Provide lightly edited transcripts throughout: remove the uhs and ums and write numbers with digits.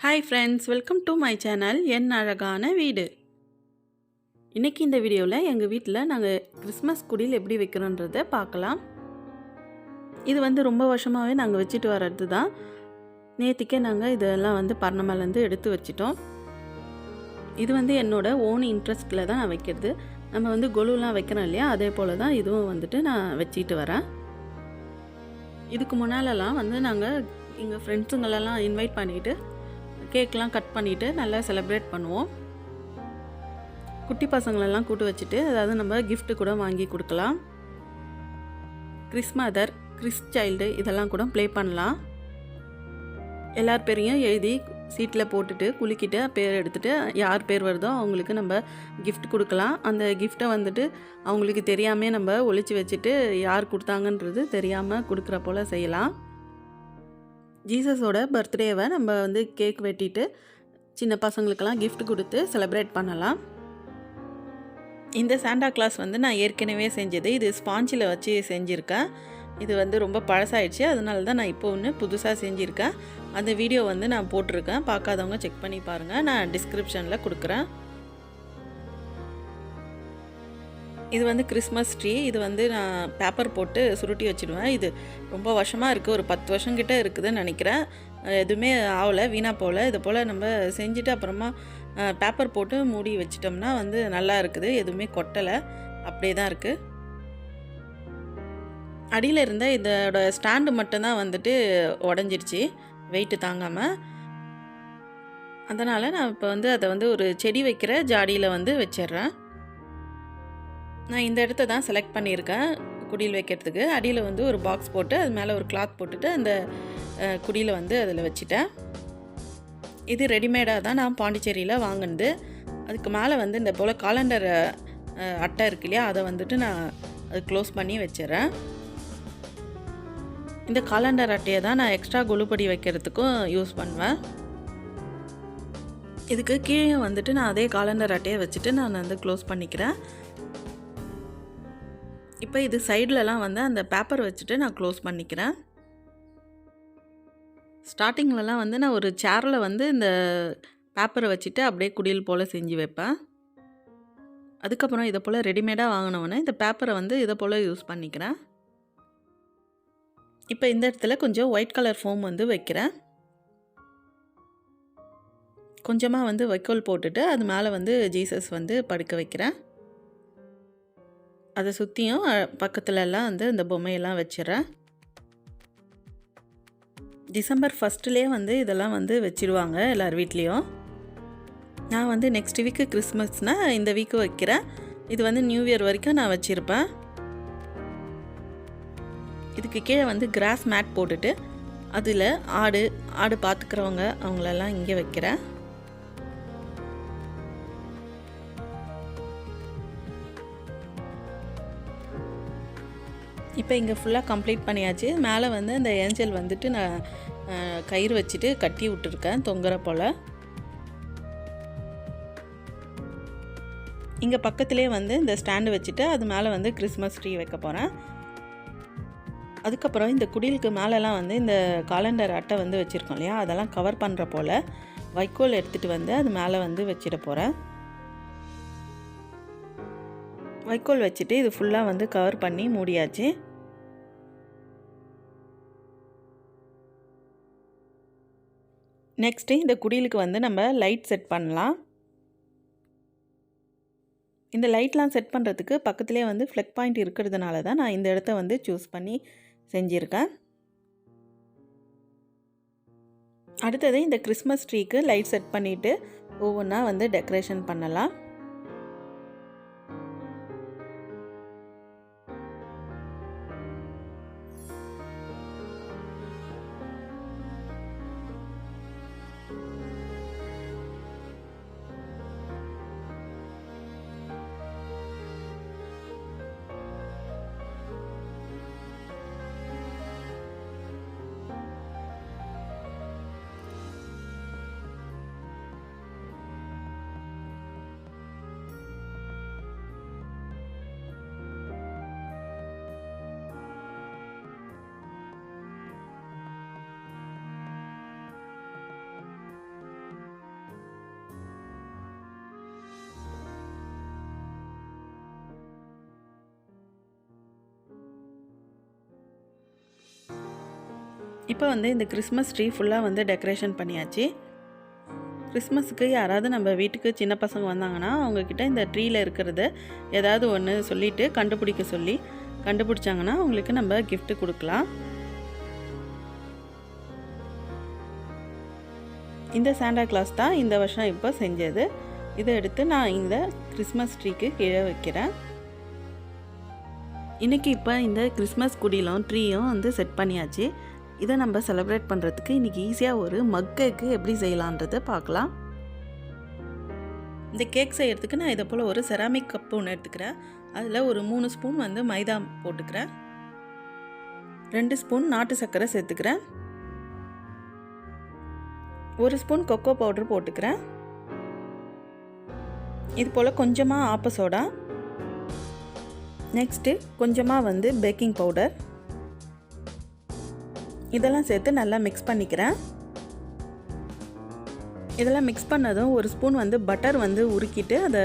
Hi friends, welcome to my channel என் அழகான வீடு. இன்றைக்கி இந்த வீடியோவில் எங்கள் வீட்டில் நாங்கள் கிறிஸ்மஸ் குடில் எப்படி வைக்கிறோன்றதை பார்க்கலாம். இது ரொம்ப வருஷமாகவே நாங்கள் வச்சுட்டு வர்றது தான். நேற்றுக்கே நாங்கள் இதெல்லாம் பர்ணமலேருந்து எடுத்து வச்சிட்டோம். இது என்னோட ஓன் இன்ட்ரெஸ்ட்டில் தான் நான் வைக்கிறது. நம்ம கொலுலாம் வைக்கிறோம் இல்லையா, அதே போல் தான் இதுவும் நான் வச்சிட்டு வரேன். இதுக்கு முன்னாலெல்லாம் நாங்கள் எங்கள் ஃப்ரெண்ட்ஸுங்களெல்லாம் இன்வைட் பண்ணிவிட்டு கேக்லாம் கட் பண்ணிவிட்டு நல்லா செலிப்ரேட் பண்ணுவோம். குட்டி பசங்களெல்லாம் கூட்டு வச்சுட்டு அதாவது நம்ம கிஃப்ட்டு கூட வாங்கி கொடுக்கலாம். கிறிஸ்மதர், கிறிஸ் சைல்டு இதெல்லாம் கூட ப்ளே பண்ணலாம். எல்லார் பேரையும் எழுதி சீட்டில் போட்டுட்டு குலுக்கிட்டு பேர் எடுத்துகிட்டு யார் பேர் வருதோ அவங்களுக்கு நம்ம கிஃப்ட் கொடுக்கலாம். அந்த கிஃப்ட்டை அவங்களுக்கு தெரியாமல் நம்ம ஒளிச்சு வச்சுட்டு யார் கொடுத்தாங்கன்றது தெரியாமல் கொடுக்குற போல் செய்யலாம். ஜீசஸோட பர்த்டேவை நம்ம கேக் வெட்டிட்டு சின்ன பசங்களுக்கெல்லாம் கிஃப்ட் கொடுத்து செலிப்ரேட் பண்ணலாம். இந்த சாண்டா கிளாஸ் நான் ஏற்கனவே செஞ்சது. இது ஸ்பாஞ்சில் வச்சு செஞ்சுருக்கேன். இது ரொம்ப பழசாயிடுச்சு. அதனால தான் நான் இப்போ ஒன்று புதுசாக செஞ்சுருக்கேன். அந்த வீடியோ நான் போட்டிருக்கேன். பார்க்காதவங்க செக் பண்ணி பாருங்கள். நான் டிஸ்கிரிப்ஷனில் கொடுக்குறேன். இது கிறிஸ்மஸ் ட்ரீ. இது நான் பேப்பர் போட்டு சுருட்டி வச்சுடுவேன். இது ரொம்ப வருஷமாக இருக்குது. ஒரு 10 வருஷம் கிட்டே இருக்குதுன்னு நினைக்கிறேன். எதுவுமே ஆகலை, வீணாக போகல. இது போல் நம்ம செஞ்சுட்டு அப்புறமா பேப்பர் போட்டு மூடி வச்சிட்டோம்னா நல்லா இருக்குது. எதுவுமே கொட்டலை, அப்படியே தான் இருக்குது. அடியில் இருந்த இதோட ஸ்டாண்டு மட்டும்தான் உடஞ்சிருச்சு வெயிட்டு தாங்காமல். அதனால் நான் இப்போ அதை ஒரு செடி வைக்கிற ஜாடியில் வச்சிடுறேன். நான் இந்த இடத்த தான் செலக்ட் பண்ணியிருக்கேன் குடியில் வைக்கிறதுக்கு. அடியில் ஒரு பாக்ஸ் போட்டு அது மேலே ஒரு கிளாத் போட்டுட்டு அந்த குடியில் அதில் வச்சுட்டேன். இது ரெடிமேடாக தான் நான் பாண்டிச்சேரியில் வாங்கினது. அதுக்கு மேலே இந்த போல் காலண்டர் அட்டை இருக்கு இல்லையா, அதை நான் அது க்ளோஸ் பண்ணி வச்சிடறேன். இந்த காலண்டர் அட்டையை தான் நான் எக்ஸ்ட்ரா கொலுப்படி வைக்கிறதுக்கும் யூஸ் பண்ணுவேன். இதுக்கு கீழே நான் அதே காலண்டர் அட்டையை வச்சுட்டு நான் க்ளோஸ் பண்ணிக்கிறேன். இப்போ இது சைட்லலாம் அந்த பேப்பர் வச்சுட்டு நான் க்ளோஸ் பண்ணிக்கிறேன். ஸ்டார்டிங்லலாம் நான் ஒரு சேரில் இந்த பேப்பரை வச்சுட்டு அப்படியே குடில் போல் செஞ்சு வைப்பேன். அதுக்கப்புறம் இதை போல் ரெடிமேடாக வாங்கினோன்னே இந்த பேப்பரை இதை போல் யூஸ் பண்ணிக்கிறேன். இப்போ இந்த இடத்துல கொஞ்சம் ஒயிட் கலர் ஃபோம் வைக்கிறேன். கொஞ்சமாக வைக்கோல் போட்டுட்டு அது மேலே ஜீசஸ் படுக்க வைக்கிறேன். அதை சுற்றியும் பக்கத்துலலாம் இந்த பொம்மையெல்லாம் வச்சிடறேன். டிசம்பர் 1 இதெல்லாம் வச்சிடுவாங்க எல்லார் வீட்லேயும். நான் நெக்ஸ்ட் வீக்கு கிறிஸ்மஸ்னால் இந்த வீக்கு வைக்கிறேன். இது நியூ இயர் வரைக்கும் நான் வச்சுருப்பேன். இதுக்கு கீழே கிராஸ் மேட் போட்டுட்டு அதில் ஆடு பார்த்துக்கிறவங்க அவங்களெல்லாம் இங்கே வைக்கிறேன். இப்போ இங்கே ஃபுல்லாக கம்ப்ளீட் பண்ணியாச்சு. மேலே இந்த ஏஞ்சல் நான் கயிறு வச்சுட்டு கட்டி விட்டுருக்கேன் தொங்குற போல். இங்கே பக்கத்துலேயே இந்த ஸ்டாண்டு வச்சுட்டு அது மேலே கிறிஸ்மஸ் ட்ரீ வைக்க போகிறேன். அதுக்கப்புறம் இந்த குடிலுக்கு மேலெலாம் இந்த காலண்டர் அட்டை வச்சுருக்கோம் இல்லையா, அதெல்லாம் கவர் பண்ணுற போல் வைக்கோல் எடுத்துகிட்டு அது மேலே வச்சிட போகிறேன். வைக்கோல் வச்சுட்டு இது ஃபுல்லாக கவர் பண்ணி மூடியாச்சு. நெக்ஸ்ட்டு இந்த குடிலுக்கு நம்ம லைட் செட் பண்ணலாம். இந்த லைட்லாம் செட் பண்ணுறதுக்கு பக்கத்துலேயே ஃப்ளக் பாயிண்ட் இருக்கிறதுனால தான் நான் இந்த இடத்த சூஸ் பண்ணி செஞ்சுருக்கேன். அடுத்தது இந்த கிறிஸ்மஸ் ட்ரீக்கு லைட் செட் பண்ணிவிட்டு ஒவ்வொன்றா டெக்கரேஷன் பண்ணலாம். இப்போ வந்து இந்த கிறிஸ்மஸ் ட்ரீ ஃபுல்லாக வந்து டெக்கரேஷன் பண்ணியாச்சு. கிறிஸ்மஸுக்கு யாராவது நம்ம வீட்டுக்கு சின்ன பசங்க வந்தாங்கன்னா அவங்கக்கிட்ட இந்த ட்ரீயில் இருக்கிறத ஏதாவது ஒன்று சொல்லிவிட்டு கண்டுபிடிக்க சொல்லி கண்டுபிடிச்சாங்கன்னா அவங்களுக்கு நம்ம gift கொடுக்கலாம். இந்த சாண்டா கிளாஸ் தான் இந்த வருஷம் இப்போ செஞ்சது. இதை எடுத்து நான் இந்த கிறிஸ்மஸ் ட்ரீக்கு கீழே வைக்கிறேன். இன்றைக்கி இப்போ இந்த கிறிஸ்மஸ் குடிலும் ட்ரீயும் வந்து செட் பண்ணியாச்சு. இதை நம்ம செலிப்ரேட் பண்ணுறதுக்கு இன்றைக்கி ஈஸியாக ஒரு மக் கேக்கு எப்படி செய்யலான்றதை பார்க்கலாம். இந்த கேக் செய்கிறதுக்கு நான் இதை போல் ஒரு செராமிக் கப்பு ஒன்று எடுத்துக்கிறேன். அதில் ஒரு 3 ஸ்பூன் வந்து மைதா போட்டுக்கிறேன். 2 ஸ்பூன் நாட்டு சர்க்கரை சேர்த்துக்கிறேன். 1 ஸ்பூன் கொக்கோ பவுடர் போட்டுக்கிறேன். இது போல் கொஞ்சமாக ஆப்ப சோடா, நெக்ஸ்ட்டு கொஞ்சமாக வந்து பேக்கிங் பவுடர், இதெல்லாம் சேர்த்து நல்லா மிக்ஸ் பண்ணிக்கிறேன். இதெல்லாம் மிக்ஸ் பண்ணதும் 1 ஸ்பூன் வந்து பட்டர் வந்து உருக்கிட்டு அதை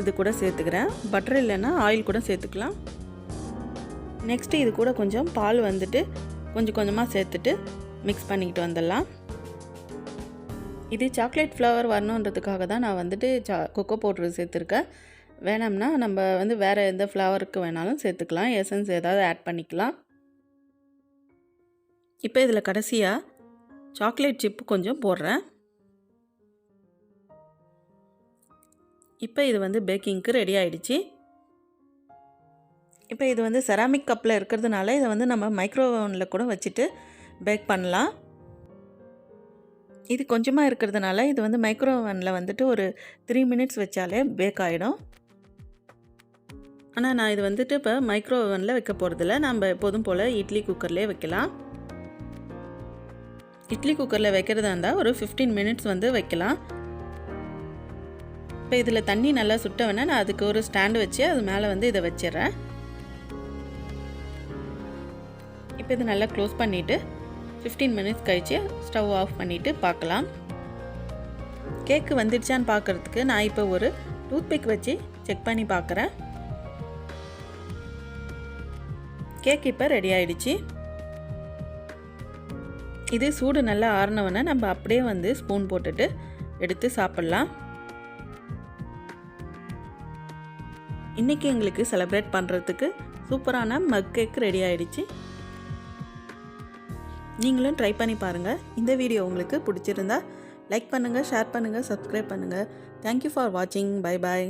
இது கூட சேர்த்துக்கிறேன். பட்டர் இல்லைன்னா ஆயில் கூட சேர்த்துக்கலாம். நெக்ஸ்ட்டு இது கூட கொஞ்சம் பால் வந்துட்டு கொஞ்சம் கொஞ்சமாக சேர்த்துட்டு மிக்ஸ் பண்ணிக்கிட்டு வந்துடலாம். இது சாக்லேட் ஃப்ளவர் வரணுன்றதுக்காக தான் நான் வந்துட்டு கொக்கோ பவுடர் சேர்த்துருக்கேன். வேணாம்னா நம்ம வந்து வேறு எந்த ஃப்ளவருக்கு வேணாலும் சேர்த்துக்கலாம். எசன்ஸ் ஏதாவது ஆட் பண்ணிக்கலாம். இப்போ இதில் கடைசியாக சாக்லேட் சிப்பு கொஞ்சம் போடுறேன். இப்போ இது வந்து பேக்கிங்க்கு ரெடி ஆகிடுச்சு. இப்போ இது வந்து செராமிக் கப்பில் இருக்கிறதுனால இதை வந்து நம்ம மைக்ரோவேவனில் கூட வச்சுட்டு பேக் பண்ணலாம். இது கொஞ்சமாக இருக்கிறதுனால இது வந்து மைக்ரோவேவனில் வந்துட்டு ஒரு 3 மினிட்ஸ் வச்சாலே பேக் ஆகிடும். ஆனால் நான் இது வந்துட்டு இப்போ மைக்ரோவேவனில் வைக்க போகிறதில்ல. நம்ம எப்போதும் போல் இட்லி குக்கர்லேயே வைக்கலாம். இட்லி குக்கரில் வைக்கிறதா இருந்தால் ஒரு 15 மினிட்ஸ் வந்து வைக்கலாம். இப்போ இதில் தண்ணி நல்லா சுட்ட வேணால் நான் அதுக்கு ஒரு ஸ்டாண்டு வச்சு அது மேலே வந்து இதை வச்சிடுறேன். இப்போ இது நல்லா க்ளோஸ் பண்ணிவிட்டு 15 மினிட்ஸ் கழித்து ஸ்டவ் ஆஃப் பண்ணிவிட்டு பார்க்கலாம். கேக்கு வந்துடுச்சான்னு பார்க்குறதுக்கு நான் இப்போ ஒரு டூத்பிக் வச்சு செக் பண்ணி பார்க்குறேன். கேக் இப்போ ரெடி ஆகிடுச்சு. இது சூடு நல்லா ஆறினவொன்னே நம்ம அப்படியே வந்து ஸ்பூன் போட்டுட்டு எடுத்து சாப்பிட்லாம். இன்றைக்கி எங்களுக்கு செலிப்ரேட் பண்ணுறதுக்கு சூப்பரான மக் கேக் ரெடி ஆகிடுச்சு. நீங்களும் ட்ரை பண்ணி பாருங்கள். இந்த வீடியோ உங்களுக்கு பிடிச்சிருந்தா லைக் பண்ணுங்கள், ஷேர் பண்ணுங்கள், சப்ஸ்கிரைப் பண்ணுங்கள். தேங்க்யூ ஃபார் வாட்சிங். Bye bye.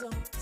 Don't